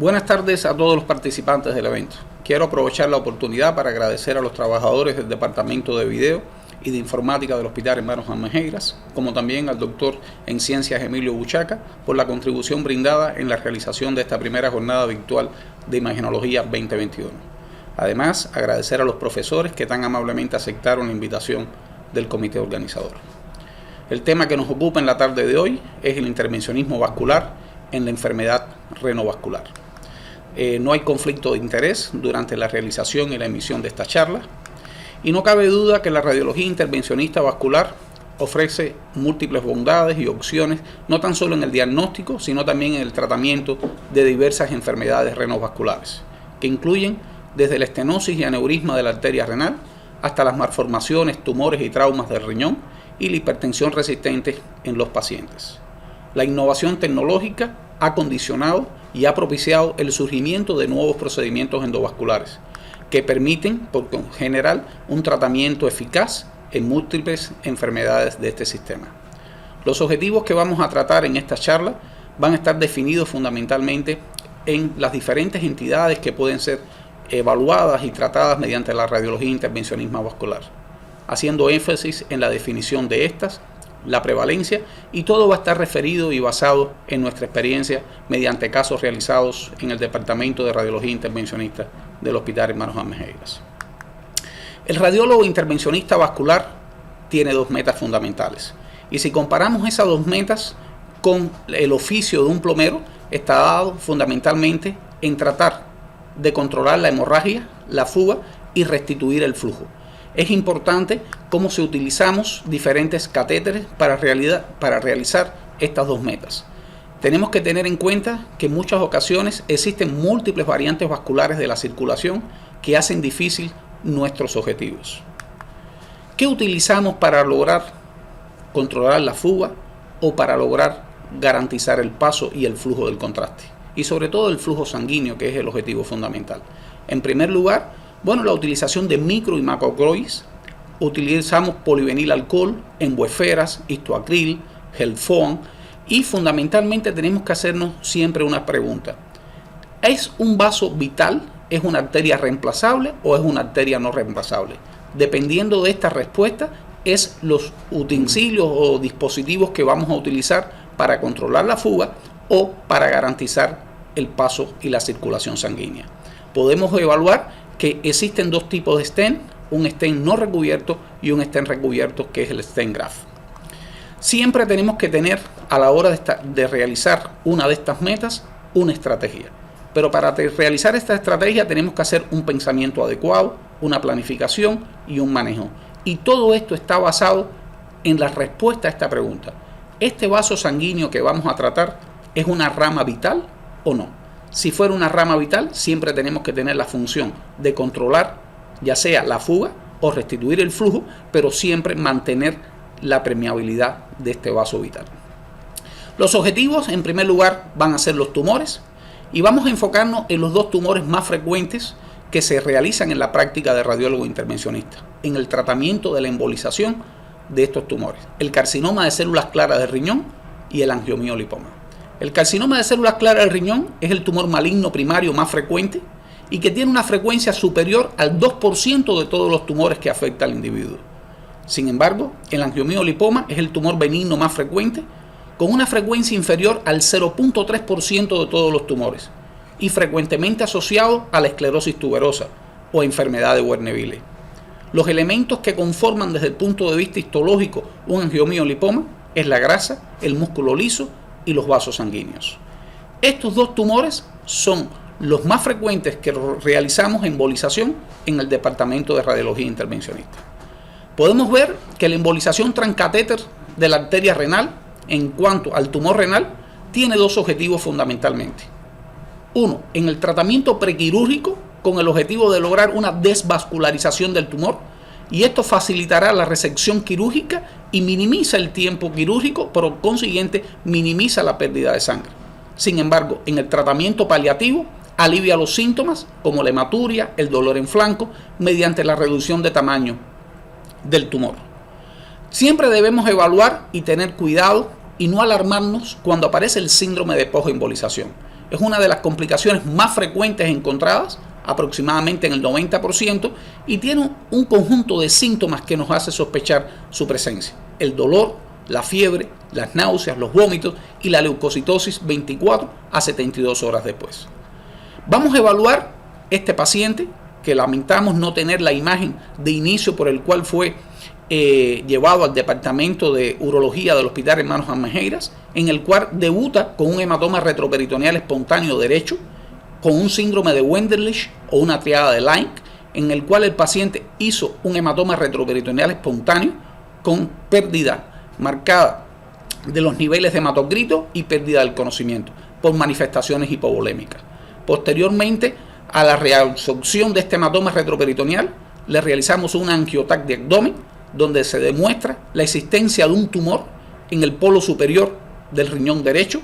Buenas tardes a todos los participantes del evento. Quiero aprovechar la oportunidad para agradecer a los trabajadores del Departamento de Video y de Informática del Hospital Hermanos Almejeiras, como también al doctor en Ciencias Emilio Buchaca, por la contribución brindada en la realización de esta primera jornada virtual de Imagenología 2021. Además, agradecer a los profesores que tan amablemente aceptaron la invitación del comité organizador. El tema que nos ocupa en la tarde de hoy es el intervencionismo vascular en la enfermedad renovascular. No hay conflicto de interés durante la realización y la emisión de esta charla, y no cabe duda que la radiología intervencionista vascular ofrece múltiples bondades y opciones, no tan solo en el diagnóstico, sino también en el tratamiento de diversas enfermedades renovasculares, que incluyen desde la estenosis y aneurisma de la arteria renal hasta las malformaciones, tumores y traumas del riñón y la hipertensión resistente en los pacientes. La innovación tecnológica ha condicionado y ha propiciado el surgimiento de nuevos procedimientos endovasculares que permiten, por general, un tratamiento eficaz en múltiples enfermedades de este sistema. Los objetivos que vamos a tratar en esta charla van a estar definidos fundamentalmente en las diferentes entidades que pueden ser evaluadas y tratadas mediante la radiología intervencionismo vascular, haciendo énfasis en la definición de estas, la prevalencia, y todo va a estar referido y basado en nuestra experiencia mediante casos realizados en el Departamento de Radiología Intervencionista del Hospital Hermanos Almejeiras. El radiólogo intervencionista vascular tiene dos metas fundamentales, y si comparamos esas dos metas con el oficio de un plomero, está dado fundamentalmente en tratar de controlar la hemorragia, la fuga y restituir el flujo. Es importante cómo se utilizamos diferentes catéteres para realizar estas dos metas. Tenemos que tener en cuenta que en muchas ocasiones existen múltiples variantes vasculares de la circulación que hacen difícil nuestros objetivos. ¿Qué utilizamos para lograr controlar la fuga o para lograr garantizar el paso y el flujo del contraste? Y sobre todo el flujo sanguíneo, que es el objetivo fundamental. En primer lugar, la utilización de micro y macroclois. Utilizamos polivinil alcohol, embuesferas, histoacril, gelfoam, y fundamentalmente tenemos que hacernos siempre una pregunta: ¿es un vaso vital? ¿Es una arteria reemplazable o es una arteria no reemplazable? Dependiendo de esta respuesta, es los utensilios o dispositivos que vamos a utilizar para controlar la fuga o para garantizar el paso y la circulación sanguínea. Podemos evaluar que existen dos tipos de stent, un stent no recubierto y un stent recubierto, que es el stent graft. Siempre tenemos que tener, a la hora de realizar una de estas metas, una estrategia. Pero para realizar esta estrategia tenemos que hacer un pensamiento adecuado, una planificación y un manejo. Y todo esto está basado en la respuesta a esta pregunta: ¿este vaso sanguíneo que vamos a tratar es una rama vital o no? Si fuera una rama vital, siempre tenemos que tener la función de controlar ya sea la fuga o restituir el flujo, pero siempre mantener la permeabilidad de este vaso vital. Los objetivos, en primer lugar, van a ser los tumores, y vamos a enfocarnos en los dos tumores más frecuentes que se realizan en la práctica de radiólogo intervencionista, en el tratamiento de la embolización de estos tumores: el carcinoma de células claras del riñón y el angiomiolipoma. El carcinoma de células claras del riñón es el tumor maligno primario más frecuente y que tiene una frecuencia superior al 2% de todos los tumores que afecta al individuo. Sin embargo, el angiomiolipoma es el tumor benigno más frecuente, con una frecuencia inferior al 0.3% de todos los tumores y frecuentemente asociado a la esclerosis tuberosa o enfermedad de Werner-Villei. Los elementos que conforman desde el punto de vista histológico un angiomiolipoma es la grasa, el músculo liso y los vasos sanguíneos. Estos dos tumores son los más frecuentes que realizamos embolización en el Departamento de Radiología Intervencionista. Podemos ver que la embolización transcatéter de la arteria renal, en cuanto al tumor renal, tiene dos objetivos fundamentalmente. Uno, en el tratamiento prequirúrgico, con el objetivo de lograr una desvascularización del tumor, y esto facilitará la resección quirúrgica y minimiza el tiempo quirúrgico, por consiguiente minimiza la pérdida de sangre. Sin embargo, en el tratamiento paliativo alivia los síntomas como la hematuria, el dolor en flanco, mediante la reducción de tamaño del tumor. Siempre debemos evaluar y tener cuidado y no alarmarnos cuando aparece el síndrome de posembolización. es una de las complicaciones más frecuentes encontradas, aproximadamente en el 90%, y tiene un conjunto de síntomas que nos hace sospechar su presencia: el dolor, la fiebre, las náuseas, los vómitos y la leucocitosis 24 a 72 horas después. Vamos a evaluar este paciente, que lamentamos no tener la imagen de inicio por el cual fue llevado al departamento de urología del Hospital Hermanos Almejeiras, en el cual debuta con un hematoma retroperitoneal espontáneo derecho, con un síndrome de Wenderlich o una triada de Lyme, en el cual el paciente hizo un hematoma retroperitoneal espontáneo con pérdida marcada de los niveles de hematocrito y pérdida del conocimiento por manifestaciones hipovolémicas. Posteriormente a la reabsorción de este hematoma retroperitoneal, le realizamos un angiotac de abdomen, donde se demuestra la existencia de un tumor en el polo superior del riñón derecho,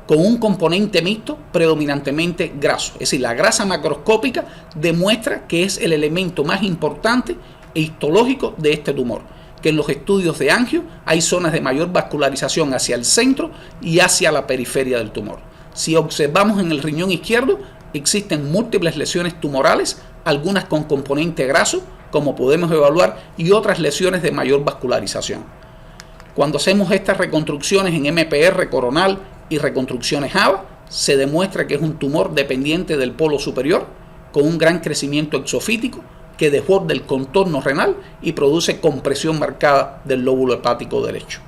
con un componente mixto predominantemente graso. Es decir, la grasa macroscópica demuestra que es el elemento más importante e histológico de este tumor, que en los estudios de angio hay zonas de mayor vascularización hacia el centro y hacia la periferia del tumor. Si observamos en el riñón izquierdo, existen múltiples lesiones tumorales, algunas con componente graso, como podemos evaluar, y otras lesiones de mayor vascularización. Cuando hacemos estas reconstrucciones en MPR coronal y reconstrucciones AVA, se demuestra que es un tumor dependiente del polo superior, con un gran crecimiento exofítico que desborda el contorno renal y produce compresión marcada del lóbulo hepático derecho.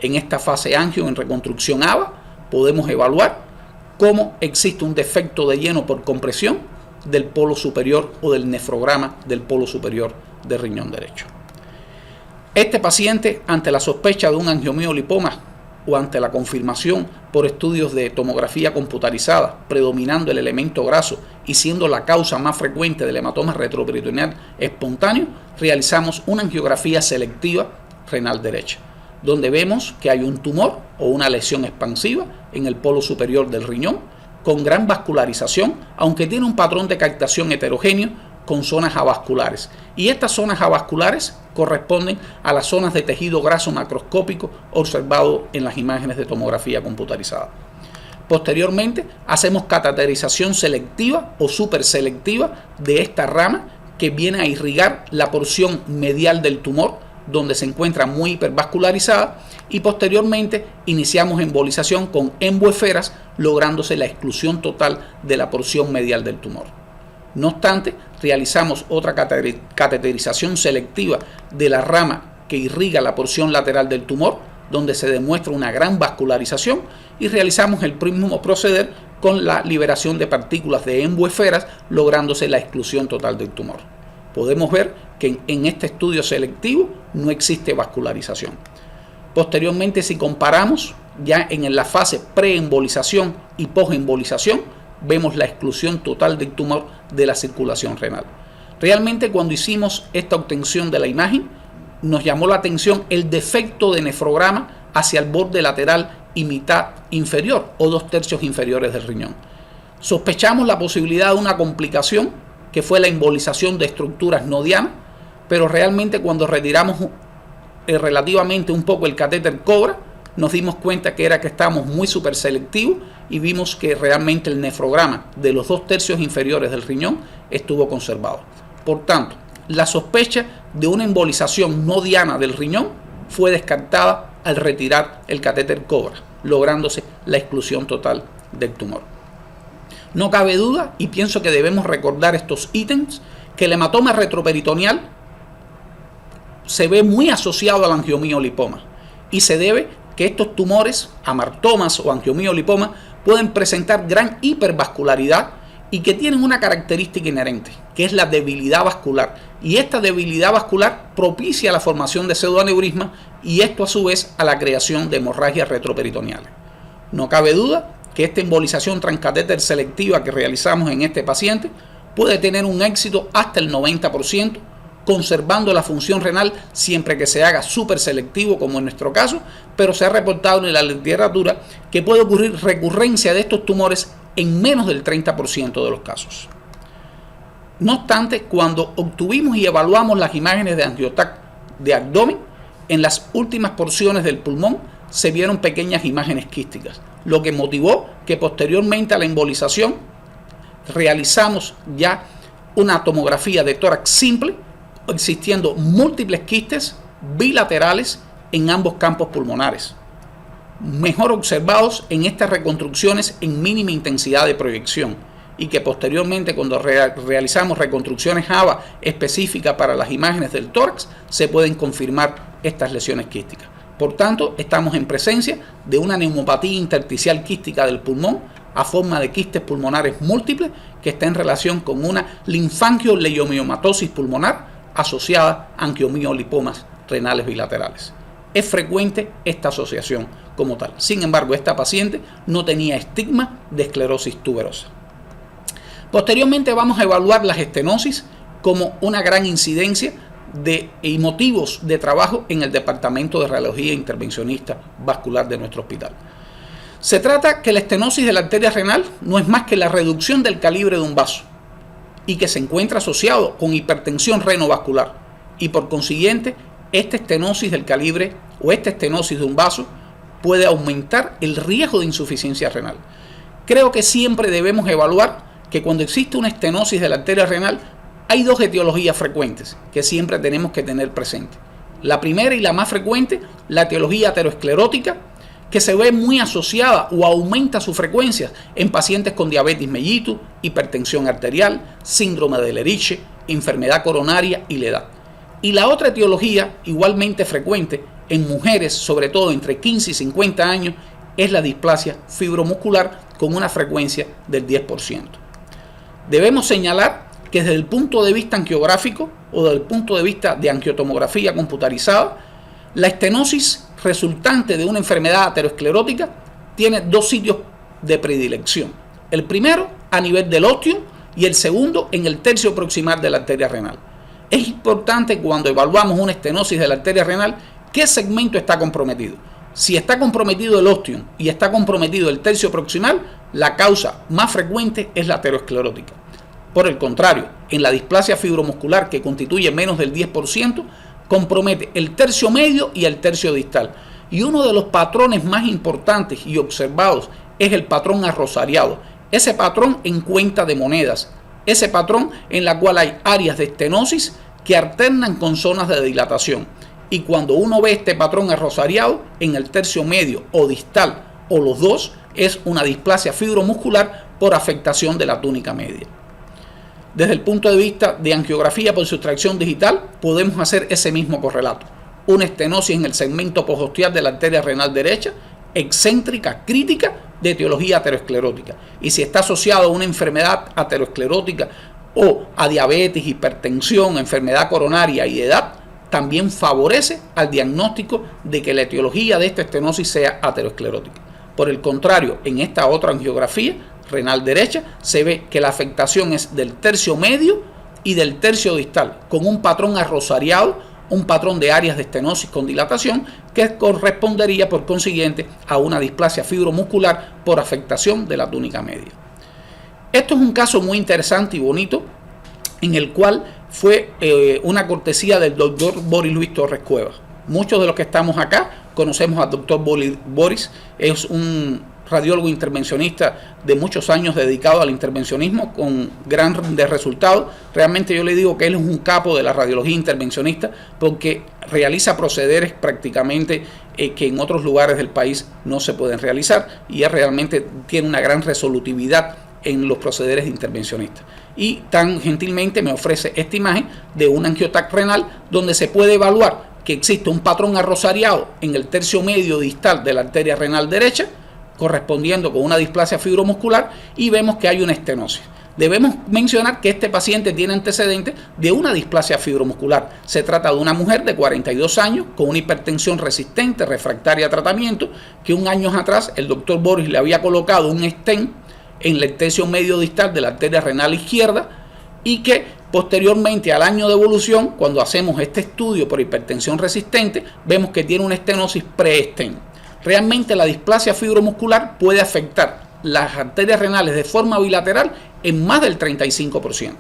En esta fase angio en reconstrucción AVA podemos evaluar cómo existe un defecto de lleno por compresión del polo superior o del nefrograma del polo superior del riñón derecho. Este paciente, ante la sospecha de un angiomiolipoma o ante la confirmación por estudios de tomografía computarizada, predominando el elemento graso y siendo la causa más frecuente del hematoma retroperitoneal espontáneo, realizamos una angiografía selectiva renal derecha, donde vemos que hay un tumor o una lesión expansiva en el polo superior del riñón, con gran vascularización, aunque tiene un patrón de captación heterogéneo con zonas avasculares. Y estas zonas avasculares corresponden a las zonas de tejido graso macroscópico observado en las imágenes de tomografía computarizada. Posteriormente, hacemos cateterización selectiva o superselectiva de esta rama, que viene a irrigar la porción medial del tumor, donde se encuentra muy hipervascularizada, y posteriormente iniciamos embolización con emboesferas, lográndose la exclusión total de la porción medial del tumor. No obstante, realizamos otra cateterización selectiva de la rama que irriga la porción lateral del tumor, donde se demuestra una gran vascularización, y realizamos el mismo proceder con la liberación de partículas de emboesferas, lográndose la exclusión total del tumor. Podemos ver que en este estudio selectivo no existe vascularización. Posteriormente, si comparamos ya en la fase preembolización y posembolización, vemos la exclusión total del tumor de la circulación renal. Realmente, cuando hicimos esta obtención de la imagen, nos llamó la atención el defecto de nefrograma hacia el borde lateral y mitad inferior o 2/3 inferiores del riñón. Sospechamos la posibilidad de una complicación, que fue la embolización de estructuras nodianas, pero realmente cuando retiramos relativamente un poco el catéter Cobra, nos dimos cuenta que estábamos muy superselectivos y vimos que realmente el nefrograma de los 2/3 inferiores del riñón estuvo conservado. Por tanto, la sospecha de una embolización nodiana del riñón fue descartada al retirar el catéter Cobra, lográndose la exclusión total del tumor. No cabe duda, y pienso que debemos recordar estos ítems, que el hematoma retroperitoneal se ve muy asociado al angiomiolipoma, y se debe que estos tumores, amartomas o angiomiolipoma, pueden presentar gran hipervascularidad y que tienen una característica inherente, que es la debilidad vascular. Y esta debilidad vascular propicia la formación de pseudoaneurisma, y esto a su vez a la creación de hemorragias retroperitoneales. No cabe duda que esta embolización transcatéter selectiva que realizamos en este paciente puede tener un éxito hasta el 90%, conservando la función renal siempre que se haga súper selectivo, como en nuestro caso, pero se ha reportado en la literatura que puede ocurrir recurrencia de estos tumores en menos del 30% de los casos. No obstante, cuando obtuvimos y evaluamos las imágenes de angiotac de abdomen, en las últimas porciones del pulmón se vieron pequeñas imágenes quísticas, lo que motivó que posteriormente a la embolización realizamos ya una tomografía de tórax simple, existiendo múltiples quistes bilaterales en ambos campos pulmonares, mejor observados en estas reconstrucciones en mínima intensidad de proyección, y que posteriormente, cuando realizamos reconstrucciones AVA específicas para las imágenes del tórax, se pueden confirmar estas lesiones quísticas. Por tanto, estamos en presencia de una neumopatía intersticial quística del pulmón a forma de quistes pulmonares múltiples que está en relación con una linfangioleumiomatosis pulmonar asociada a angiomiolipomas renales bilaterales. Es frecuente esta asociación como tal. Sin embargo, esta paciente no tenía estigma de esclerosis tuberosa. Posteriormente vamos a evaluar las estenosis como una gran incidencia y motivos de trabajo en el Departamento de Radiología Intervencionista Vascular de nuestro hospital. Se trata que la estenosis de la arteria renal no es más que la reducción del calibre de un vaso y que se encuentra asociado con hipertensión renovascular, y por consiguiente esta estenosis del calibre o esta estenosis de un vaso puede aumentar el riesgo de insuficiencia renal. Creo que siempre debemos evaluar que cuando existe una estenosis de la arteria renal hay dos etiologías frecuentes que siempre tenemos que tener presente. La primera y la más frecuente, la etiología ateroesclerótica, que se ve muy asociada o aumenta su frecuencia en pacientes con diabetes mellitus, hipertensión arterial, síndrome de Ehrlich, enfermedad coronaria y la edad. Y la otra etiología, igualmente frecuente en mujeres, sobre todo entre 15 y 50 años, es la displasia fibromuscular con una frecuencia del 10%. Debemos señalar que desde el punto de vista angiográfico o desde el punto de vista de angiotomografía computarizada, la estenosis resultante de una enfermedad ateroesclerótica tiene dos sitios de predilección. El primero a nivel del ósteo y el segundo en el tercio proximal de la arteria renal. Es importante cuando evaluamos una estenosis de la arteria renal qué segmento está comprometido. Si está comprometido el ósteo y está comprometido el tercio proximal, la causa más frecuente es la ateroesclerótica. Por el contrario, en la displasia fibromuscular, que constituye menos del 10%, compromete el tercio medio y el tercio distal. Y uno de los patrones más importantes y observados es el patrón arrosariado, ese patrón en cuenta de monedas, ese patrón en la cual hay áreas de estenosis que alternan con zonas de dilatación. Y cuando uno ve este patrón arrosariado en el tercio medio o distal o los dos, es una displasia fibromuscular por afectación de la túnica media. Desde el punto de vista de angiografía por sustracción digital, podemos hacer ese mismo correlato. Una estenosis en el segmento postostial de la arteria renal derecha, excéntrica, crítica, de etiología ateroesclerótica. Y si está asociado a una enfermedad ateroesclerótica o a diabetes, hipertensión, enfermedad coronaria y edad, también favorece al diagnóstico de que la etiología de esta estenosis sea ateroesclerótica. Por el contrario, en esta otra angiografía renal derecha se ve que la afectación es del tercio medio y del tercio distal, con un patrón arrosariado, un patrón de áreas de estenosis con dilatación que correspondería por consiguiente a una displasia fibromuscular por afectación de la túnica media. Esto es un caso muy interesante y bonito en el cual fue una cortesía del doctor Boris Luis Torres Cuevas. Muchos de los que estamos acá conocemos al doctor Boris, es un radiólogo intervencionista de muchos años dedicado al intervencionismo con grandes resultados. Realmente yo le digo que él es un capo de la radiología intervencionista porque realiza procederes prácticamente que en otros lugares del país no se pueden realizar, y él realmente tiene una gran resolutividad en los procederes intervencionistas. Y tan gentilmente me ofrece esta imagen de un angiotac renal donde se puede evaluar que existe un patrón arrosariado en el tercio medio distal de la arteria renal derecha, correspondiendo con una displasia fibromuscular, y vemos que hay una estenosis. Debemos mencionar que este paciente tiene antecedentes de una displasia fibromuscular. Se trata de una mujer de 42 años con una hipertensión resistente, refractaria a tratamiento, que un año atrás el doctor Boris le había colocado un stent en el tercio medio distal de la arteria renal izquierda, y que posteriormente al año de evolución, cuando hacemos este estudio por hipertensión resistente, vemos que tiene una estenosis pre-stent. Realmente la displasia fibromuscular puede afectar las arterias renales de forma bilateral en más del 35%.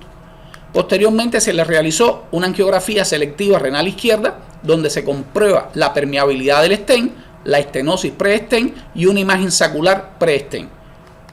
Posteriormente se le realizó una angiografía selectiva renal izquierda, donde se comprueba la permeabilidad del stent, la estenosis pre-stent y una imagen sacular pre-stent.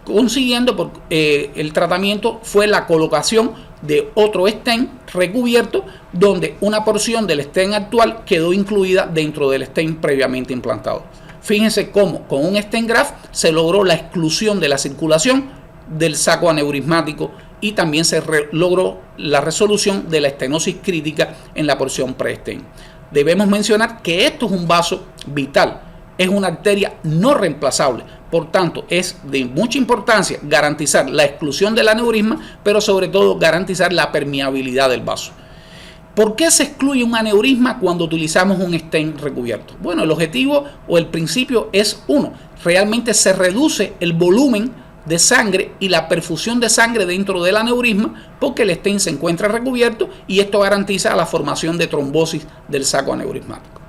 Consiguiendo, el tratamiento fue la colocación de otro stent recubierto, donde una porción del stent actual quedó incluida dentro del stent previamente implantado. Fíjense cómo con un stent graft se logró la exclusión de la circulación del saco aneurismático y también se logró la resolución de la estenosis crítica en la porción pre-stent. Debemos mencionar que esto es un vaso vital, es una arteria no reemplazable. Por tanto, es de mucha importancia garantizar la exclusión del aneurisma, pero sobre todo garantizar la permeabilidad del vaso. ¿Por qué se excluye un aneurisma cuando utilizamos un stent recubierto? Bueno, el objetivo o el principio es uno, realmente se reduce el volumen de sangre y la perfusión de sangre dentro del aneurisma porque el stent se encuentra recubierto y esto garantiza la formación de trombosis del saco aneurismático.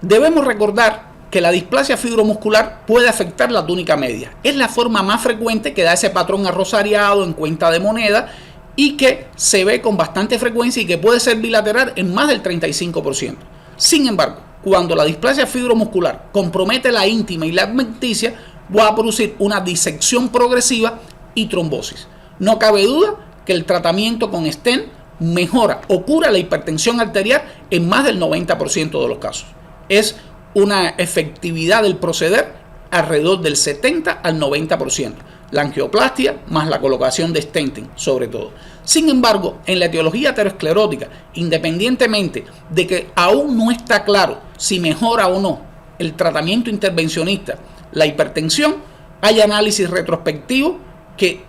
Debemos recordar que la displasia fibromuscular puede afectar la túnica media. Es la forma más frecuente que da ese patrón arrosariado en cuenta de moneda y que se ve con bastante frecuencia y que puede ser bilateral en más del 35%. Sin embargo, cuando la displasia fibromuscular compromete la íntima y la adventicia, va a producir una disección progresiva y trombosis. No cabe duda que el tratamiento con stent mejora o cura la hipertensión arterial en más del 90% de los casos. Es una efectividad del proceder alrededor del 70 al 90%. La angioplastia más la colocación de stenting sobre todo. Sin embargo, en la etiología aterosclerótica, independientemente de que aún no está claro si mejora o no el tratamiento intervencionista la hipertensión, hay análisis retrospectivos que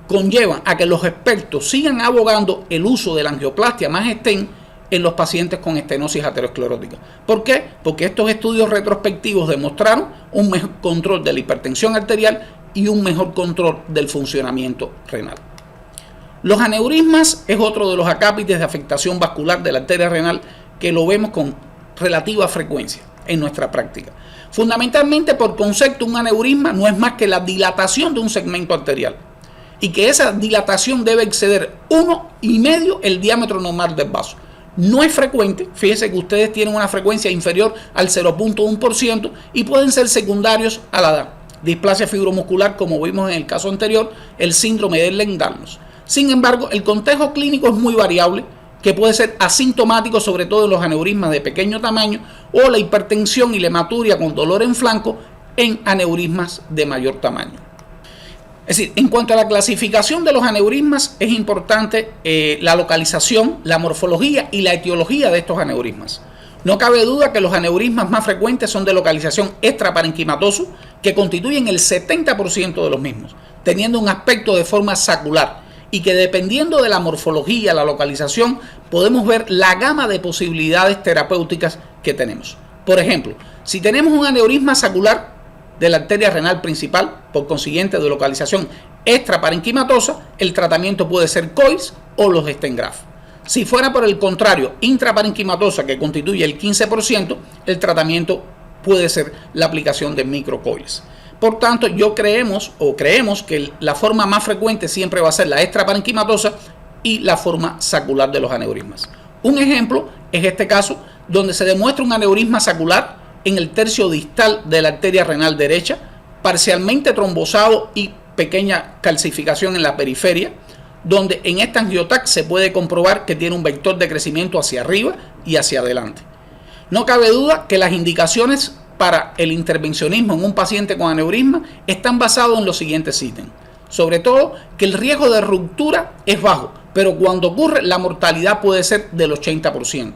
conllevan a que los expertos sigan abogando el uso de la angioplastia más stent en los pacientes con estenosis aterosclerótica. ¿Por qué? Porque estos estudios retrospectivos demostraron un mejor control de la hipertensión arterial y un mejor control del funcionamiento renal. Los aneurismas es otro de los acápites de afectación vascular de la arteria renal que lo vemos con relativa frecuencia en nuestra práctica. Fundamentalmente por concepto, un aneurisma no es más que la dilatación de un segmento arterial y que esa dilatación debe exceder 1,5 el diámetro normal del vaso. No es frecuente, fíjense que ustedes tienen una frecuencia inferior al 0.1% y pueden ser secundarios a la edad. Displasia fibromuscular, como vimos en el caso anterior, el síndrome de Ehlers-Danlos. Sin embargo, el contexto clínico es muy variable, que puede ser asintomático, sobre todo en los aneurismas de pequeño tamaño, o la hipertensión y la hematuria con dolor en flanco en aneurismas de mayor tamaño. Es decir, en cuanto a la clasificación de los aneurismas, es importante la localización, la morfología y la etiología de estos aneurismas. No cabe duda que los aneurismas más frecuentes son de localización extraparenquimatoso, que constituyen el 70% de los mismos, teniendo un aspecto de forma sacular, y que dependiendo de la morfología, la localización, podemos ver la gama de posibilidades terapéuticas que tenemos. Por ejemplo, si tenemos un aneurisma sacular de la arteria renal principal, por consiguiente de localización extraparenquimatosa, el tratamiento puede ser COILS o los stent graft. Si fuera por el contrario, intraparenquimatosa, que constituye el 15%, el tratamiento puede ser la aplicación de microcoils. Por tanto, creemos que la forma más frecuente siempre va a ser la extraparenquimatosa y la forma sacular de los aneurismas. Un ejemplo es este caso, donde se demuestra un aneurisma sacular en el tercio distal de la arteria renal derecha, parcialmente trombosado y pequeña calcificación en la periferia, donde en esta angiotac se puede comprobar que tiene un vector de crecimiento hacia arriba y hacia adelante. No cabe duda que las indicaciones para el intervencionismo en un paciente con aneurisma están basados en los siguientes ítems. Sobre todo que el riesgo de ruptura es bajo, pero cuando ocurre la mortalidad puede ser del 80%.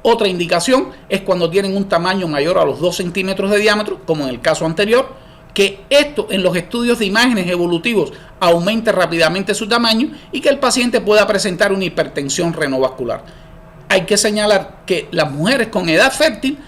Otra indicación es cuando tienen un tamaño mayor a los 2 centímetros de diámetro, como en el caso anterior, que esto en los estudios de imágenes evolutivos aumente rápidamente su tamaño y que el paciente pueda presentar una hipertensión renovascular. Hay que señalar que las mujeres con edad fértil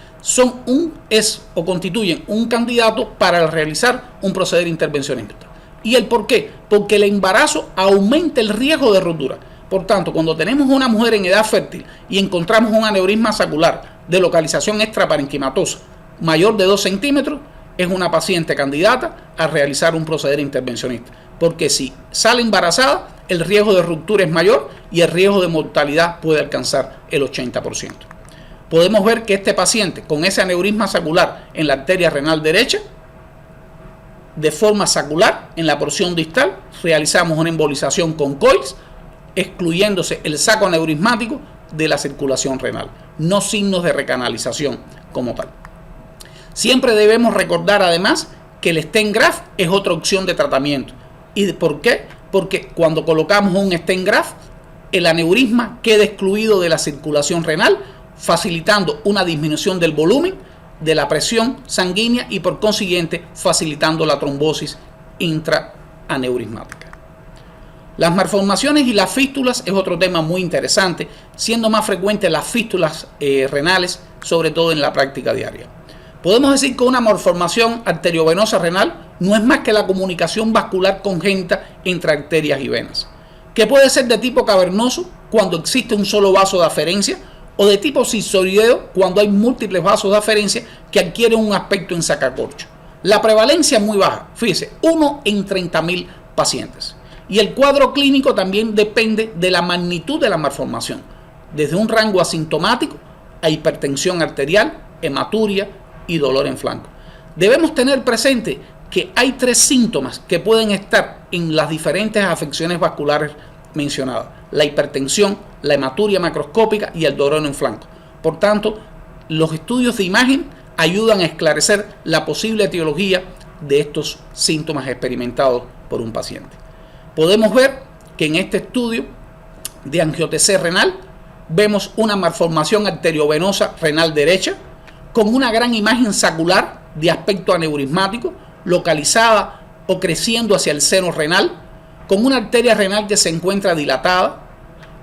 constituyen un candidato para realizar un proceder intervencionista. ¿Y el por qué? Porque el embarazo aumenta el riesgo de ruptura. Por tanto, cuando tenemos una mujer en edad fértil y encontramos un aneurisma sacular de localización extraparenquimatosa mayor de 2 centímetros, es una paciente candidata a realizar un proceder intervencionista. Porque si sale embarazada, el riesgo de ruptura es mayor y el riesgo de mortalidad puede alcanzar el 80%. podemos ver que este paciente con ese aneurisma sacular en la arteria renal derecha, de forma sacular en la porción distal, realizamos una embolización con coils, excluyéndose el saco aneurismático de la circulación renal, no signos de recanalización como tal. Siempre debemos recordar además que el stent graft es otra opción de tratamiento. ¿Y por qué? Porque cuando colocamos un stent graft, el aneurisma queda excluido de la circulación renal, facilitando una disminución del volumen, de la presión sanguínea y por consiguiente facilitando la trombosis intraaneurismática. Las malformaciones y las fístulas es otro tema muy interesante, siendo más frecuentes las fístulas renales, sobre todo en la práctica diaria. Podemos decir que una malformación arteriovenosa renal no es más que la comunicación vascular congénita entre arterias y venas, que puede ser de tipo cavernoso cuando existe un solo vaso de aferencia o de tipo sinusoideo cuando hay múltiples vasos de aferencia que adquieren un aspecto en sacacorcho. La prevalencia es muy baja, fíjese, 1 en 30.000 pacientes. Y el cuadro clínico también depende de la magnitud de la malformación, desde un rango asintomático a hipertensión arterial, hematuria y dolor en flanco. Debemos tener presente que hay 3 síntomas que pueden estar en las diferentes afecciones vasculares mencionadas: la hipertensión, la hematuria macroscópica y el dolor en flanco. Por tanto, los estudios de imagen ayudan a esclarecer la posible etiología de estos síntomas experimentados por un paciente. Podemos ver que en este estudio de angio-TC renal vemos una malformación arteriovenosa renal derecha con una gran imagen sacular de aspecto aneurismático localizada o creciendo hacia el seno renal, con una arteria renal que se encuentra dilatada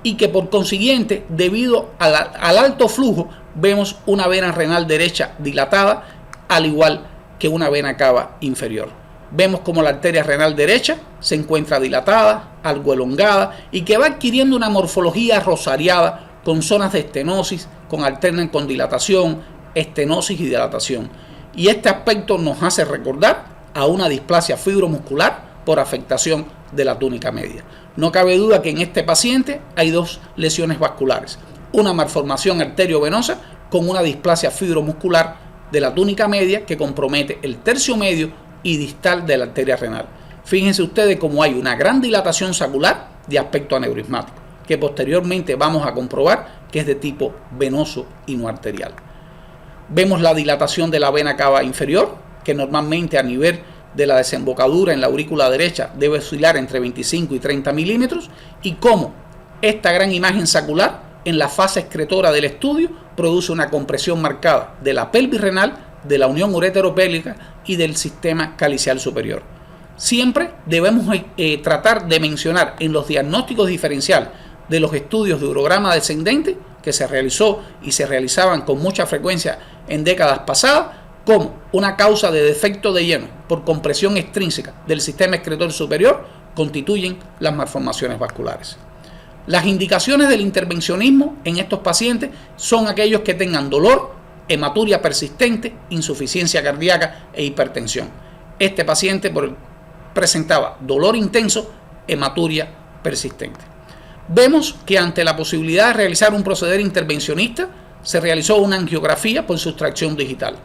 y que por consiguiente, debido al alto flujo, vemos una vena renal derecha dilatada, al igual que una vena cava inferior. Vemos como la arteria renal derecha se encuentra dilatada, algo elongada y que va adquiriendo una morfología rosariada con zonas de estenosis, con alternan con dilatación, estenosis y dilatación. Y este aspecto nos hace recordar a una displasia fibromuscular por afectación de la túnica media. No cabe duda que en este paciente hay 2 lesiones vasculares: una malformación arteriovenosa con una displasia fibromuscular de la túnica media que compromete el tercio medio y distal de la arteria renal. Fíjense ustedes cómo hay una gran dilatación sacular de aspecto aneurismático, que posteriormente vamos a comprobar que es de tipo venoso y no arterial. Vemos la dilatación de la vena cava inferior, que normalmente a nivel de la desembocadura en la aurícula derecha debe oscilar entre 25 y 30 milímetros, y cómo esta gran imagen sacular en la fase excretora del estudio produce una compresión marcada de la pelvis renal, de la unión ureteropélica y del sistema calicial superior. Siempre debemos tratar de mencionar en los diagnósticos diferenciales de los estudios de urograma descendente que se realizó y se realizaban con mucha frecuencia en décadas pasadas, como una causa de defecto de lleno por compresión extrínseca del sistema excretor superior constituyen las malformaciones vasculares. Las indicaciones del intervencionismo en estos pacientes son aquellos que tengan dolor, hematuria persistente, insuficiencia cardíaca e hipertensión. Este paciente presentaba dolor intenso, hematuria persistente. Vemos que ante la posibilidad de realizar un proceder intervencionista, se realizó una angiografía por sustracción digital,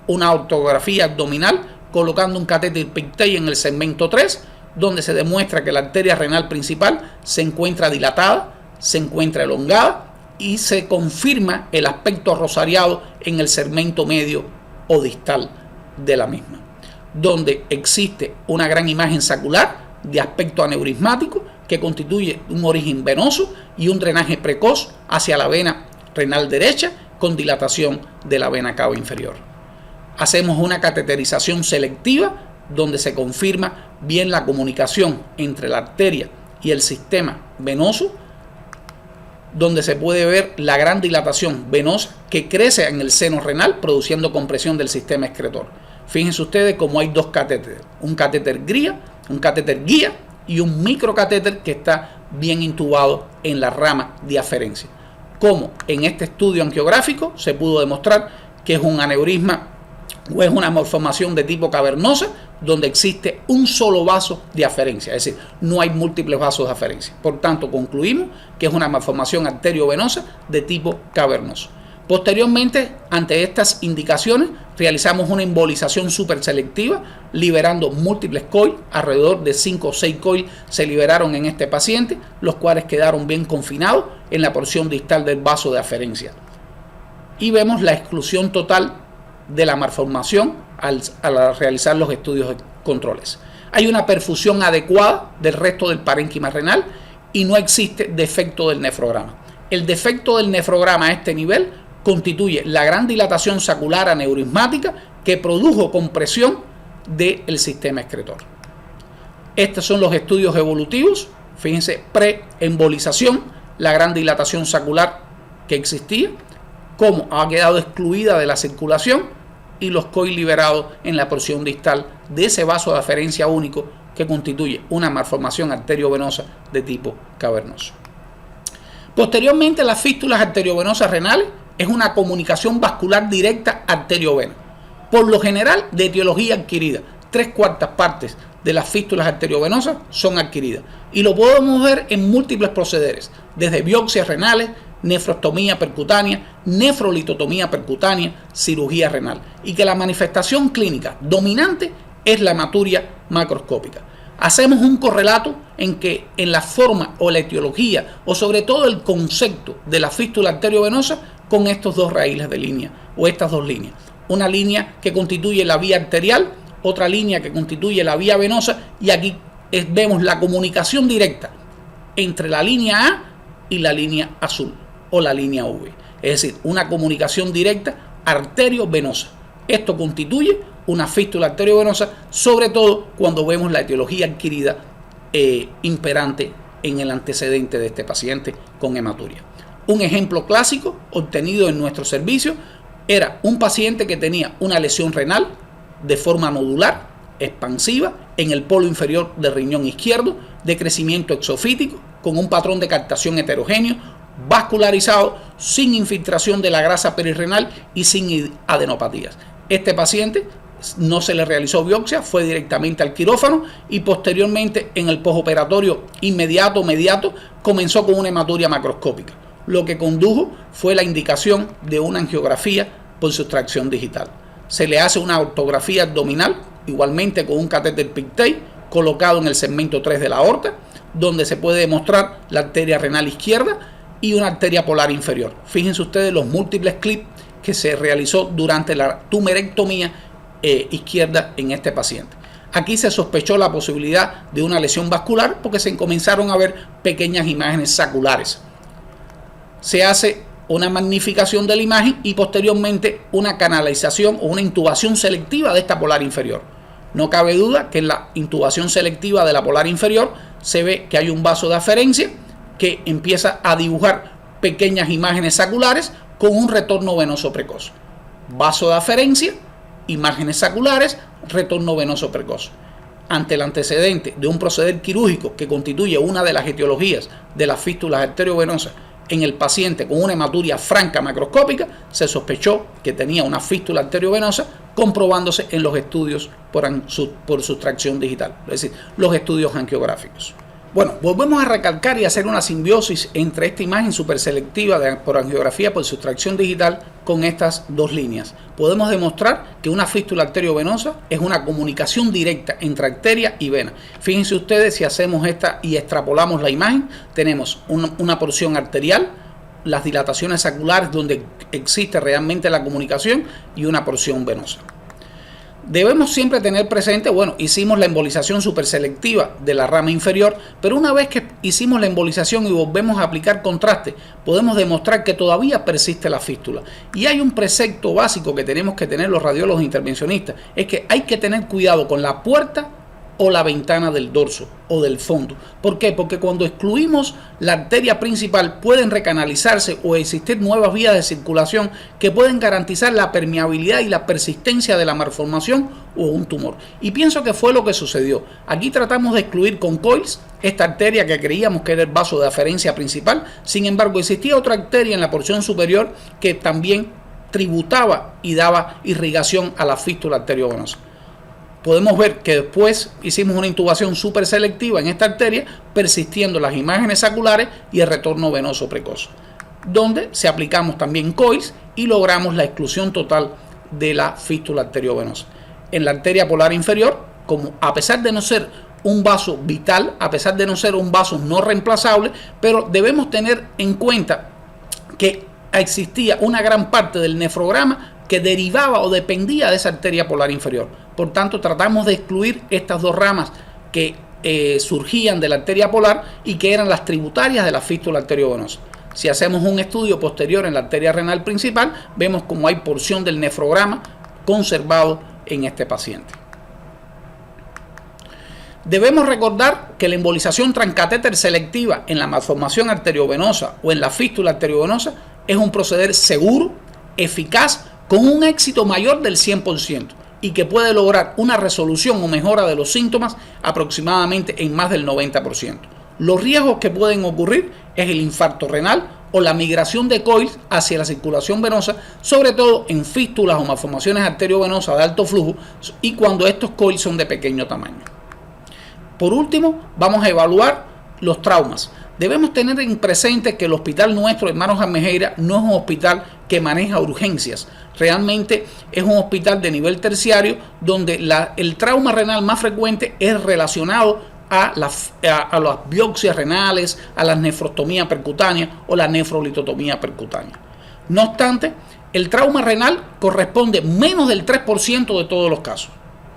una ortografía abdominal colocando un catéter Pictet en el segmento 3, donde se demuestra que la arteria renal principal se encuentra dilatada, se encuentra elongada y se confirma el aspecto rosariado en el segmento medio o distal de la misma, donde existe una gran imagen sacular de aspecto aneurismático que constituye un origen venoso y un drenaje precoz hacia la vena renal derecha con dilatación de la vena cava inferior. Hacemos una cateterización selectiva donde se confirma bien la comunicación entre la arteria y el sistema venoso, donde se puede ver la gran dilatación venosa que crece en el seno renal produciendo compresión del sistema excretor. Fíjense ustedes cómo hay 2 catéteres, un catéter guía y un microcatéter que está bien intubado en la rama de aferencia. Como en este estudio angiográfico se pudo demostrar que es un aneurisma o es una malformación de tipo cavernosa donde existe un solo vaso de aferencia, es decir, no hay múltiples vasos de aferencia. Por tanto, concluimos que es una malformación arteriovenosa de tipo cavernoso. Posteriormente, ante estas indicaciones, realizamos una embolización superselectiva, liberando múltiples coils, alrededor de 5 o 6 coils se liberaron en este paciente, los cuales quedaron bien confinados en la porción distal del vaso de aferencia. Y vemos la exclusión total de la malformación al realizar los estudios de controles. Hay una perfusión adecuada del resto del parénquima renal y no existe defecto del nefrograma. El defecto del nefrograma a este nivel constituye la gran dilatación sacular aneurismática que produjo compresión del sistema excretor. Estos son los estudios evolutivos. Fíjense, preembolización, la gran dilatación sacular que existía, cómo ha quedado excluida de la circulación y los coils liberados en la porción distal de ese vaso de aferencia único que constituye una malformación arteriovenosa de tipo cavernoso. Posteriormente, las fístulas arteriovenosas renales es una comunicación vascular directa arteriovena, por lo general de etiología adquirida. 3/4 partes de las fístulas arteriovenosas son adquiridas y lo podemos ver en múltiples procederes, desde biopsias renales, nefrostomía percutánea, nefrolitotomía percutánea, cirugía renal, y que la manifestación clínica dominante es la hematuria macroscópica. Hacemos un correlato en que en la forma o la etiología o sobre todo el concepto de la fístula arteriovenosa con estos dos raíles de línea o estas dos líneas. Una línea que constituye la vía arterial, otra línea que constituye la vía venosa, y aquí vemos la comunicación directa entre la línea A y la línea azul o la línea V. Es decir, una comunicación directa arterio-venosa. Esto constituye una fístula arteriovenosa, sobre todo cuando vemos la etiología adquirida imperante en el antecedente de este paciente con hematuria. Un ejemplo clásico obtenido en nuestro servicio era un paciente que tenía una lesión renal de forma nodular, expansiva, en el polo inferior del riñón izquierdo, de crecimiento exofítico, con un patrón de captación heterogéneo, vascularizado, sin infiltración de la grasa perirrenal y sin adenopatías. Este paciente no se le realizó biopsia, fue directamente al quirófano y posteriormente en el postoperatorio inmediato comenzó con una hematuria macroscópica. Lo que condujo fue la indicación de una angiografía por sustracción digital. Se le hace una ortografía abdominal, igualmente con un catéter Pictet colocado en el segmento 3 de la aorta, donde se puede demostrar la arteria renal izquierda y una arteria polar inferior. Fíjense ustedes los múltiples clips que se realizó durante la tumerectomía izquierda en este paciente. Aquí se sospechó la posibilidad de una lesión vascular porque se comenzaron a ver pequeñas imágenes saculares. Se hace una magnificación de la imagen y posteriormente una canalización o una intubación selectiva de esta polar inferior. No cabe duda que en la intubación selectiva de la polar inferior se ve que hay un vaso de aferencia que empieza a dibujar pequeñas imágenes saculares con un retorno venoso precoz. Vaso de aferencia, imágenes saculares, retorno venoso precoz. Ante el antecedente de un proceder quirúrgico que constituye una de las etiologías de las fístulas arteriovenosas en el paciente con una hematuria franca macroscópica, se sospechó que tenía una fístula arteriovenosa, comprobándose en los estudios por sustracción digital, es decir, los estudios angiográficos. Bueno, volvemos a recalcar y hacer una simbiosis entre esta imagen superselectiva por angiografía por sustracción digital con estas dos líneas. Podemos demostrar que una fístula arteriovenosa es una comunicación directa entre arteria y vena. Fíjense ustedes, si hacemos esta y extrapolamos la imagen, tenemos una porción arterial, las dilataciones saculares donde existe realmente la comunicación y una porción venosa. Debemos siempre tener presente, bueno, hicimos la embolización superselectiva de la rama inferior, pero una vez que hicimos la embolización y volvemos a aplicar contraste, podemos demostrar que todavía persiste la fístula. Y hay un precepto básico que tenemos que tener los radiólogos intervencionistas, es que hay que tener cuidado con la puerta o la ventana del dorso o del fondo. ¿Por qué? Porque cuando excluimos la arteria principal pueden recanalizarse o existir nuevas vías de circulación que pueden garantizar la permeabilidad y la persistencia de la malformación o un tumor. Y pienso que fue lo que sucedió. Aquí tratamos de excluir con coils esta arteria que creíamos que era el vaso de aferencia principal. Sin embargo, existía otra arteria en la porción superior que también tributaba y daba irrigación a la fístula arteriovenosa. Podemos ver que después hicimos una intubación súper selectiva en esta arteria, persistiendo las imágenes saculares y el retorno venoso precoz. donde se aplicamos también coils y logramos la exclusión total de la fístula arteriovenosa. En la arteria polar inferior, como a pesar de no ser un vaso vital, a pesar de no ser un vaso no reemplazable, pero debemos tener en cuenta que existía una gran parte del nefrograma que derivaba o dependía de esa arteria polar inferior. Por tanto, tratamos de excluir estas dos ramas que surgían de la arteria polar y que eran las tributarias de la fístula arteriovenosa. Si hacemos un estudio posterior en la arteria renal principal, vemos como hay porción del nefrograma conservado en este paciente. Debemos recordar que la embolización transcatéter selectiva en la malformación arteriovenosa o en la fístula arteriovenosa es un proceder seguro, eficaz, con un éxito mayor del 100% y que puede lograr una resolución o mejora de los síntomas aproximadamente en más del 90%. Los riesgos que pueden ocurrir es el infarto renal o la migración de coils hacia la circulación venosa, sobre todo en fístulas o malformaciones arteriovenosas de alto flujo y cuando estos coils son de pequeño tamaño. Por último, vamos a evaluar los traumas. Debemos tener en presente que el hospital nuestro, Hermanos Almejeira, no es un hospital que maneja urgencias. Realmente es un hospital de nivel terciario donde el trauma renal más frecuente es relacionado a las biopsias renales, a la nefrostomía percutánea o la nefrolitotomía percutánea. No obstante, el trauma renal corresponde menos del 3% de todos los casos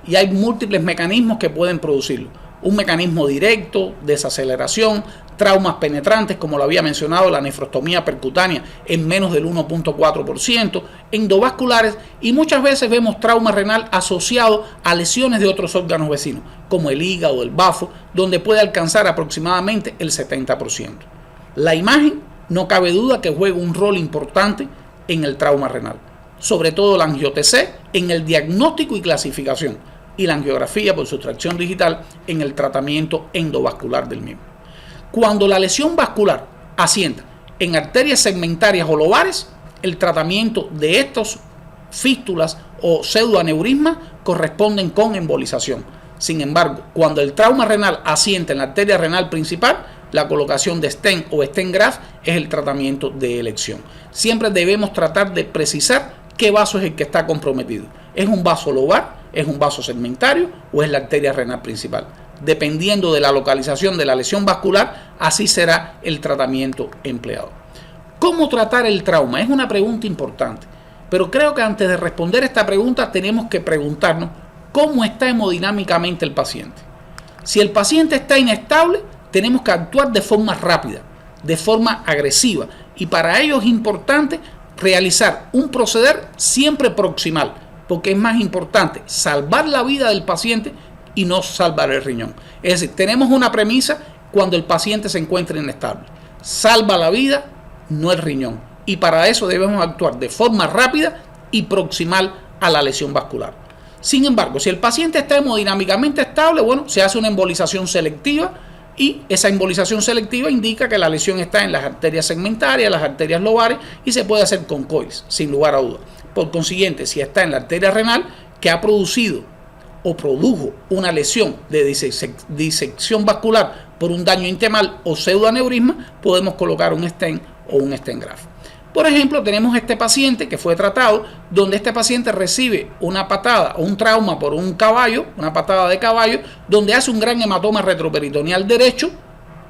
y hay múltiples mecanismos que pueden producirlo. Un mecanismo directo, desaceleración, traumas penetrantes, como lo había mencionado, la nefrostomía percutánea en menos del 1.4%, endovasculares, y muchas veces vemos trauma renal asociado a lesiones de otros órganos vecinos, como el hígado, el bafo, donde puede alcanzar aproximadamente el 70%. La imagen, no cabe duda que juega un rol importante en el trauma renal, sobre todo la angio-TC en el diagnóstico y clasificación, y la angiografía por sustracción digital en el tratamiento endovascular del mismo. Cuando la lesión vascular asienta en arterias segmentarias o lobares, el tratamiento de estos fístulas o pseudoaneurismas corresponden con embolización. Sin embargo, cuando el trauma renal asienta en la arteria renal principal, la colocación de stent o stent graft es el tratamiento de elección. Siempre debemos tratar de precisar qué vaso es el que está comprometido. ¿Es un vaso lobar? ¿Es un vaso segmentario o es la arteria renal principal? Dependiendo de la localización de la lesión vascular, así será el tratamiento empleado. ¿Cómo tratar el trauma? Es una pregunta importante, pero creo que antes de responder esta pregunta tenemos que preguntarnos cómo está hemodinámicamente el paciente. Si el paciente está inestable, tenemos que actuar de forma rápida, de forma agresiva, y para ello es importante realizar un proceder siempre proximal, porque es más importante salvar la vida del paciente y no salvar el riñón. Es decir, tenemos una premisa cuando el paciente se encuentra inestable: salva la vida, no el riñón. Y para eso debemos actuar de forma rápida y proximal a la lesión vascular. Sin embargo, si el paciente está hemodinámicamente estable, bueno, se hace una embolización selectiva, y esa embolización selectiva indica que la lesión está en las arterias segmentarias, las arterias lobares, y se puede hacer con coils, sin lugar a dudas. Por consiguiente, si está en la arteria renal que ha producido o produjo una lesión de disección vascular por un daño intemal o pseudoaneurisma, podemos colocar un stent o un stent graft. Por ejemplo, tenemos este paciente que fue tratado, donde este paciente recibe una patada o un trauma por un caballo, una patada de caballo, donde hace un gran hematoma retroperitoneal derecho,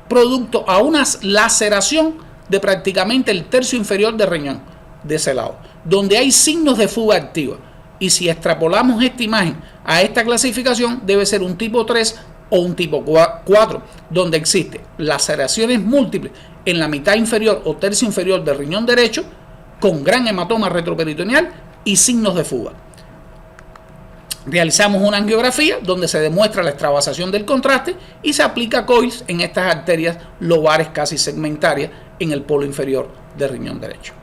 producto a una laceración de prácticamente el tercio inferior del riñón de ese lado, donde hay signos de fuga activa. Y si extrapolamos esta imagen a esta clasificación, debe ser un tipo 3 o un tipo 4, donde existe laceraciones múltiples en la mitad inferior o tercio inferior del riñón derecho, con gran hematoma retroperitoneal y signos de fuga. Realizamos una angiografía donde se demuestra la extravasación del contraste y se aplica coils en estas arterias lobares casi segmentarias en el polo inferior del riñón derecho.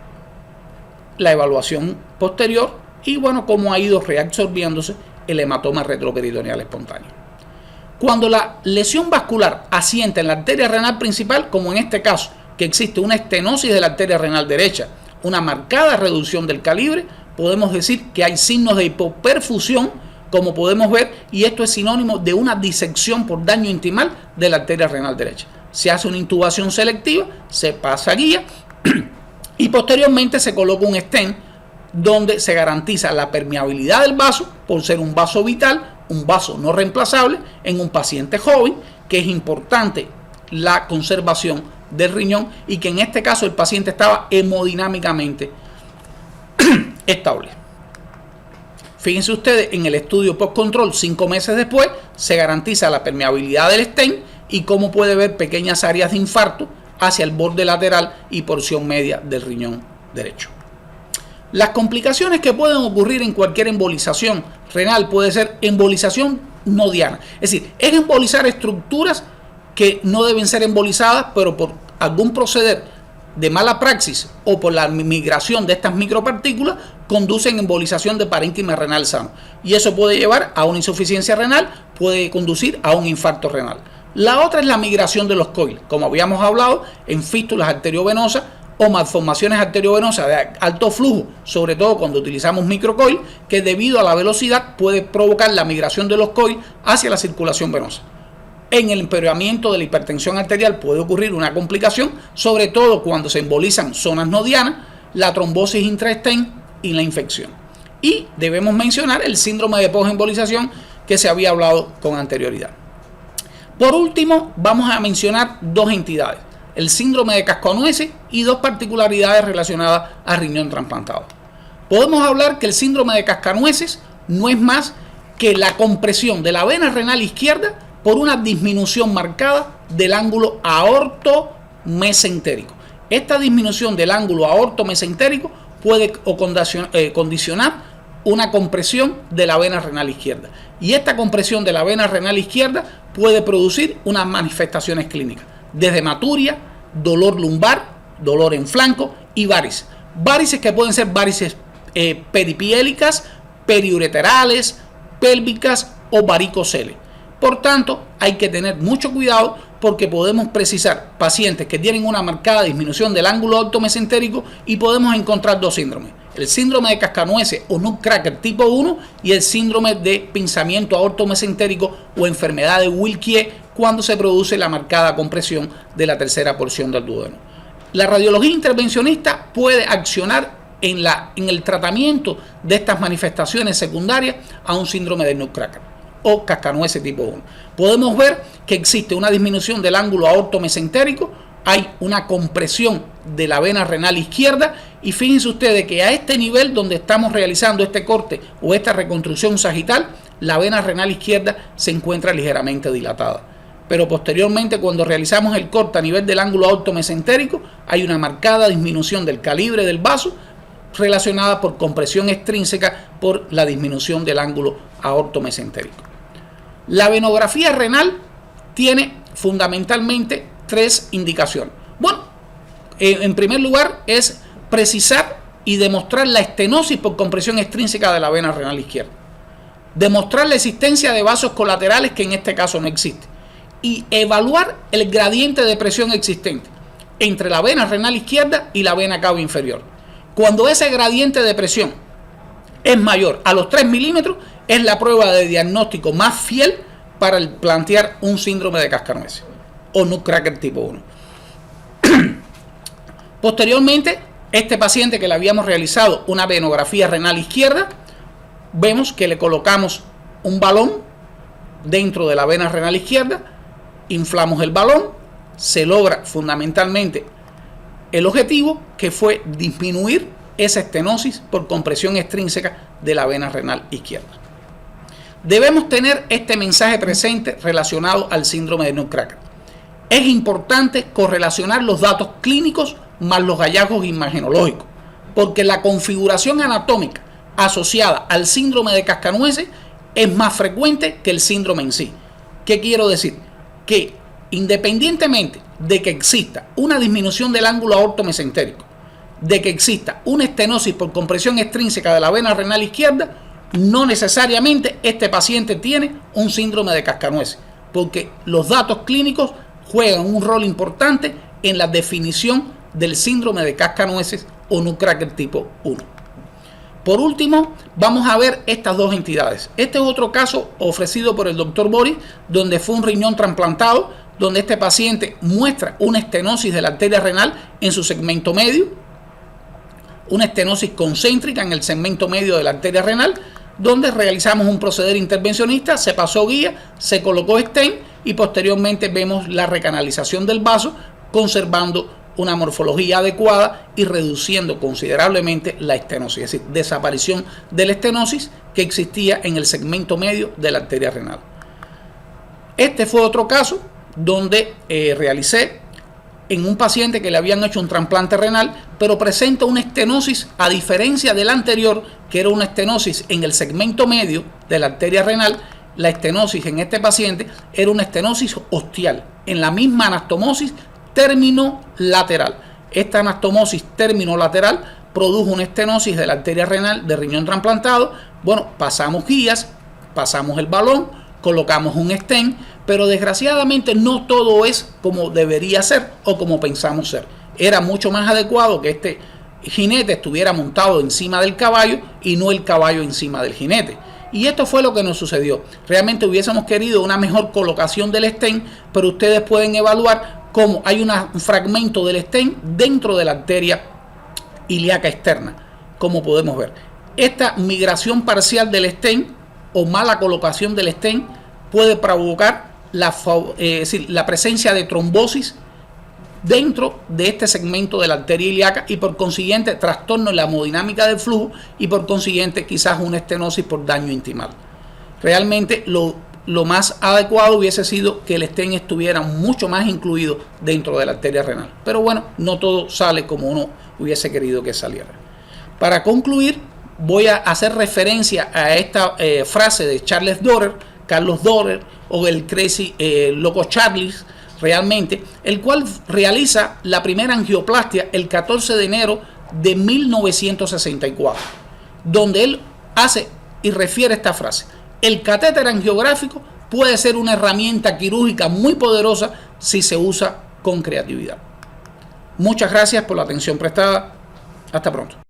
La evaluación posterior y bueno, cómo ha ido reabsorbiéndose el hematoma retroperitoneal espontáneo. Cuando la lesión vascular asienta en la arteria renal principal, como en este caso, que existe una estenosis de la arteria renal derecha, una marcada reducción del calibre, podemos decir que hay signos de hipoperfusión, como podemos ver, y esto es sinónimo de una disección por daño intimal de la arteria renal derecha. Se hace una intubación selectiva, se pasa guía Y posteriormente se coloca un stent donde se garantiza la permeabilidad del vaso por ser un vaso vital, un vaso no reemplazable en un paciente joven, que es importante la conservación del riñón y que en este caso el paciente estaba hemodinámicamente estable. Fíjense ustedes, en el estudio post-control 5 meses después se garantiza la permeabilidad del stent y cómo puede ver pequeñas áreas de infarto hacia el borde lateral y porción media del riñón derecho. Las complicaciones que pueden ocurrir en cualquier embolización renal puede ser embolización nodiana, es decir, es embolizar estructuras que no deben ser embolizadas, pero por algún proceder de mala praxis o por la migración de estas micropartículas conducen a embolización de parénquima renal sano, y eso puede llevar a una insuficiencia renal, puede conducir a un infarto renal. La otra es la migración de los coiles, como habíamos hablado, en fístulas arteriovenosas o malformaciones arteriovenosas de alto flujo, sobre todo cuando utilizamos microcoil, que debido a la velocidad puede provocar la migración de los coiles hacia la circulación venosa. En el empeoramiento de la hipertensión arterial puede ocurrir una complicación, sobre todo cuando se embolizan zonas nodianas, la trombosis intraestén y la infección. Y debemos mencionar el síndrome de posembolización que se había hablado con anterioridad. Por último, vamos a mencionar dos entidades: el síndrome de cascanueces y dos particularidades relacionadas al riñón trasplantado. Podemos hablar que el síndrome de cascanueces no es más que la compresión de la vena renal izquierda por una disminución marcada del ángulo aorto-mesentérico. Esta disminución del ángulo aorto-mesentérico puede condicionar una compresión de la vena renal izquierda. Y esta compresión de la vena renal izquierda puede producir unas manifestaciones clínicas, desde hematuria, dolor lumbar, dolor en flanco y varices. Varices que pueden ser varices peripiélicas, periureterales, pélvicas o varicoceles. Por tanto, hay que tener mucho cuidado porque podemos precisar pacientes que tienen una marcada disminución del ángulo aorto-mesentérico y podemos encontrar dos síndromes: el síndrome de cascanueces o nutcracker tipo 1 y el síndrome de pinzamiento aorto-mesentérico o enfermedad de Wilkie cuando se produce la marcada compresión de la tercera porción del duodeno. La radiología intervencionista puede accionar en el tratamiento de estas manifestaciones secundarias a un síndrome de nutcracker o cascanueces tipo 1. Podemos ver que existe una disminución del ángulo aorto-mesentérico, hay una compresión de la vena renal izquierda y fíjense ustedes que a este nivel donde estamos realizando este corte o esta reconstrucción sagital, la vena renal izquierda se encuentra ligeramente dilatada. Pero posteriormente, cuando realizamos el corte a nivel del ángulo aorto-mesentérico, hay una marcada disminución del calibre del vaso relacionada por compresión extrínseca por la disminución del ángulo aorto-mesentérico. La venografía renal tiene fundamentalmente tres indicaciones. Bueno, en primer lugar es precisar y demostrar la estenosis por compresión extrínseca de la vena renal izquierda. Demostrar la existencia de vasos colaterales, que en este caso no existe. Y evaluar el gradiente de presión existente entre la vena renal izquierda y la vena cava inferior. Cuando ese gradiente de presión es mayor a los 3 milímetros, es la prueba de diagnóstico más fiel para plantear un síndrome de cascanueces o nutcracker tipo 1. Posteriormente, este paciente que le habíamos realizado una venografía renal izquierda, vemos que le colocamos un balón dentro de la vena renal izquierda, inflamos el balón, se logra fundamentalmente el objetivo, que fue disminuir esa estenosis por compresión extrínseca de la vena renal izquierda. Debemos tener este mensaje presente relacionado al síndrome de nutcracker. Es importante correlacionar los datos clínicos más los hallazgos imagenológicos, porque la configuración anatómica asociada al síndrome de cascanueces es más frecuente que el síndrome en sí. ¿Qué quiero decir? Que independientemente de que exista una disminución del ángulo aorto-mesentérico, de que exista una estenosis por compresión extrínseca de la vena renal izquierda, no necesariamente este paciente tiene un síndrome de cascanueces, porque los datos clínicos juegan un rol importante en la definición del síndrome de cascanueces o nutcracker tipo 1. Por último, vamos a ver estas dos entidades. Este es otro caso ofrecido por el doctor Boris, donde fue un riñón trasplantado, donde este paciente muestra una estenosis de la arteria renal en su segmento medio, una estenosis concéntrica en el segmento medio de la arteria renal, donde realizamos un proceder intervencionista, se pasó guía, se colocó stent y posteriormente vemos la recanalización del vaso, conservando una morfología adecuada y reduciendo considerablemente la estenosis, es decir, desaparición de la estenosis que existía en el segmento medio de la arteria renal. Este fue otro caso donde realicé en un paciente que le habían hecho un trasplante renal, pero presenta una estenosis a diferencia del anterior, que era una estenosis en el segmento medio de la arteria renal. La estenosis en este paciente era una estenosis ostial, en la misma anastomosis término-lateral. Esta anastomosis término-lateral produjo una estenosis de la arteria renal de riñón trasplantado. Bueno, pasamos guías, pasamos el balón, colocamos un stent, pero desgraciadamente no todo es como debería ser o como pensamos ser. Era mucho más adecuado que este jinete estuviera montado encima del caballo y no el caballo encima del jinete. Y esto fue lo que nos sucedió. Realmente hubiésemos querido una mejor colocación del stent, pero ustedes pueden evaluar cómo hay un fragmento del stent dentro de la arteria ilíaca externa, como podemos ver. Esta migración parcial del stent o mala colocación del stent puede provocar la presencia de trombosis dentro de este segmento de la arteria ilíaca y por consiguiente trastorno en la hemodinámica del flujo y por consiguiente quizás una estenosis por daño intimal. Realmente lo más adecuado hubiese sido que el stent estuviera mucho más incluido dentro de la arteria renal, pero bueno, no todo sale como uno hubiese querido que saliera. Para concluir, voy a hacer referencia a esta frase de Carlos Dorer, o el Crazy Loco Charles, realmente, el cual realiza la primera angioplastia el 14 de enero de 1964, donde él hace y refiere esta frase: el catéter angiográfico puede ser una herramienta quirúrgica muy poderosa si se usa con creatividad. Muchas gracias por la atención prestada. Hasta pronto.